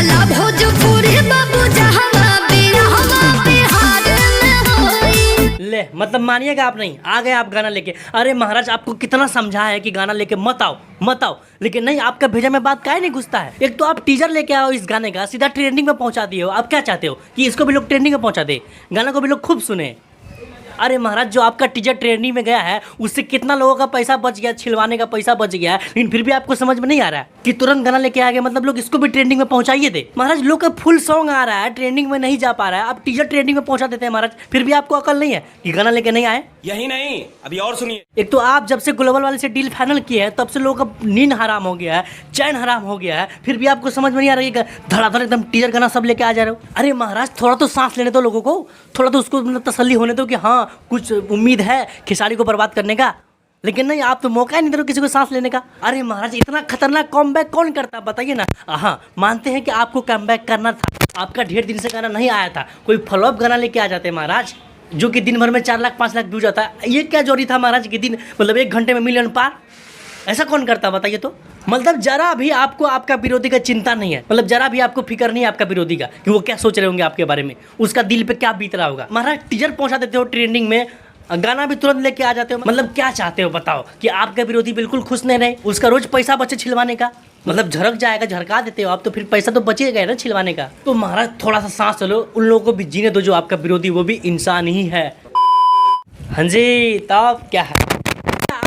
चला भोजपुरी बाबू जहां बिहार में होई। ले मतलब मानिएगा आप नहीं आ गए आप गाना लेके। अरे महाराज आपको कितना समझा है कि गाना लेके मत आओ, लेकिन नहीं, आपका भेजा में बात काहे नहीं घुसता है। एक तो आप टीजर लेके आओ इस गाने का, सीधा ट्रेंडिंग में पहुंचा दिए हो। आप क्या चाहते हो कि इसको भी लोग ट्रेंडिंग में पहुंचा दे, गाना को भी लोग खूब सुने। अरे महाराज जो आपका टीजर ट्रेंडिंग में गया है उससे कितना लोगों का पैसा बच गया, छिलवाने का पैसा बच गया है, लेकिन फिर भी आपको समझ में नहीं आ रहा है कि तुरंत गाना लेके आ गए, मतलब लोग इसको भी ट्रेंडिंग में पहुंचाइए दे। महाराज लोग का फुल सॉन्ग आ रहा है, ट्रेंडिंग में नहीं जा पा रहा है, आप टीजर ट्रेंडिंग में पहुंचा देते हैं महाराज, फिर भी आपको अकल नहीं है कि गाना लेके नहीं आए। यही नहीं, अभी और सुनिए। एक तो आप जब से ग्लोबल वाले से डील फाइनल किए हैं तब से लोगों का नींद हराम हो गया है, चैन हराम हो गया है, फिर भी आपको समझ में नहीं आ रहा है धड़ाधड़ एकदम टीजर गाना सब लेके आ जा रहे हो। अरे महाराज थोड़ा तो सांस लेने दो लोगों को, थोड़ा तो उसको मतलब तसल्ली होने दो कि हाँ कुछ उम्मीद है खेसारी को बर्बाद करने का, लेकिन नहीं, आप तो मौका ही नहीं दे रहे किसी को सांस लेने का। अरे महाराज इतना खतरनाक कमबैक कौन करता बताइए ना। हाँ मानते हैं कि आपको कमबैक करना था, आपका ढेर दिन से गाना नहीं आया था, कोई फॉलोअप गाना लेके आ जाते महाराज जो कि दिन भर में 4 लाख 5 लाख व्यूज आता है। ये क्या जोड़ी था महाराज कि दिन मतलब 1 घंटे में मिलियन पार, ऐसा कौन करता बताइए तो। मतलब जरा भी आपको आपका विरोधी का चिंता नहीं है, मतलब जरा भी आपको फिक्र नहीं है आपका विरोधी का कि वो क्या सोच रहे होंगे आपके बारे में, उसका दिल पे क्या बीत रहा होगा। महाराज टीजर पहुंचा देते हो ट्रेंडिंग में, गाना भी तुरंत लेके आ जाते हो, मतलब क्या चाहते हो बताओ कि आपका विरोधी बिल्कुल खुश नहीं रहे, उसका रोज पैसा बचे छिलवाने का, मतलब झड़क जाएगा, झड़का देते हो आप तो फिर पैसा तो बचेगा ना छिलवाने का। तो महाराज थोड़ा सा सांस लो, उन लोगों को भी जीने दो जो आपका विरोधी वो भी इंसान ही है। हाँ जी तब क्या है,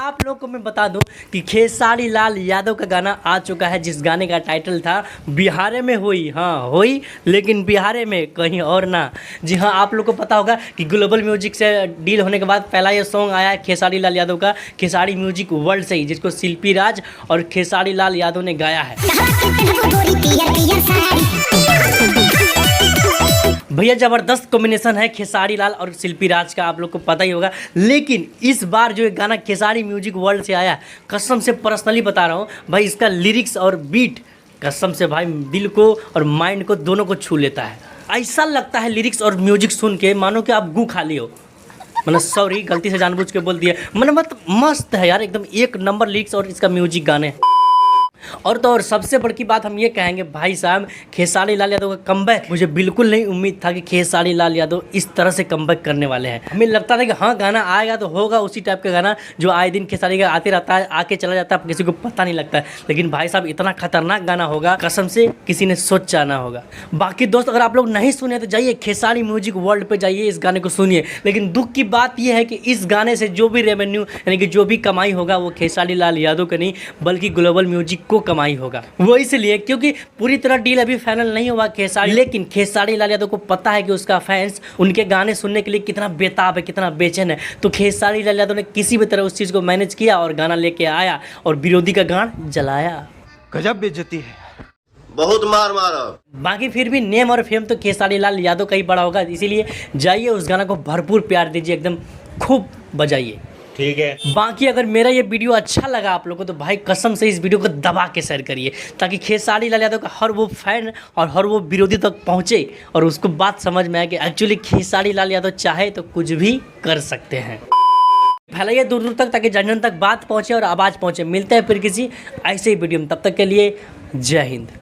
आप लोग को मैं बता दूं कि खेसारी लाल यादव का गाना आ चुका है, जिस गाने का टाइटल था बिहारे में हुई। हाँ हुई, लेकिन बिहारे में कहीं और ना। जी हाँ, आप लोग को पता होगा कि ग्लोबल म्यूजिक से डील होने के बाद पहला ये सॉन्ग आया है खेसारी लाल यादव का, खेसारी म्यूजिक वर्ल्ड से ही, जिसको शिल्पी राज और खेसारी लाल यादव ने गाया है। भैया ज़बरदस्त कॉम्बिनेशन है खेसारी लाल और शिल्पी राज का, आप लोग को पता ही होगा। लेकिन इस बार जो एक गाना खेसारी म्यूजिक वर्ल्ड से आया, कसम से पर्सनली बता रहा हूँ भाई, इसका लिरिक्स और बीट कसम से भाई दिल को और माइंड को दोनों को छू लेता है। ऐसा लगता है लिरिक्स और म्यूजिक सुन के मानो कि आप गू खा लियो, मतलब सॉरी गलती से जानबूझ के बोल दिया, मतलब मस्त है यार, एकदम 1 नंबर लिरिक्स और इसका म्यूजिक गाने। और तो और सबसे बड़ी बात हम ये कहेंगे भाई साहब, खेसारी लाल यादव का कमबैक, मुझे बिल्कुल नहीं उम्मीद था कि खेसारी लाल यादव इस तरह से कमबैक करने वाले हैं। हमें लगता था कि हाँ गाना आएगा तो होगा उसी टाइप का गाना जो आए दिन खेसारी का आते रहता है, आके चला जाता है, किसी को पता नहीं लगता है, लेकिन भाई साहब इतना खतरनाक गाना होगा कसम से किसी ने सोचा ना होगा। बाकी दोस्त अगर आप लोग नहीं सुने तो जाइए खेसारी म्यूजिक वर्ल्ड पे जाइए, इस गाने को सुनिए। लेकिन दुख की बात यह है कि इस गाने से जो भी रेवेन्यू यानी कि जो भी कमाई होगा वो खेसारी लाल यादव का नहीं बल्कि ग्लोबल म्यूजिक को कमाई होगा। वो इसलिए क्योंकि पूरी तरह डील अभी फाइनल नहीं हुआ खेसारी, लेकिन खेसारी लाल यादव को पता है कि उसका फैंस उनके गाने सुनने के लिए कितना बेताब है, कितना बेचैन है। तो खेसारी लाल यादव ने किसी भी तरह उस चीज़ को मैनेज किया और गाना लेके आया और विरोधी का गान जलाया। गजब बेइज्जती है, बहुत मार मारा। बाकी फिर भी नेम और फेम तो खेसारी लाल यादव का ही बड़ा होगा, इसीलिए जाइए उस गाना को भरपूर प्यार दीजिए, एकदम खूब बजाइए। ठीक है। बाकी अगर मेरा ये वीडियो अच्छा लगा आप लोगों को तो भाई कसम से इस वीडियो को दबा के शेयर करिए, ताकि खेसारी लाल यादव का हर वो फैन और हर वो विरोधी तक पहुँचे और उसको बात समझ में आए कि एक्चुअली खेसारी लाल यादव चाहे तो कुछ भी कर सकते हैं। फैलाइए दूर दूर तक ताकि जन जन तक बात पहुँचे और आवाज़ पहुँचे। मिलते हैं फिर किसी ऐसे ही वीडियो में, तब तक के लिए जय हिंद।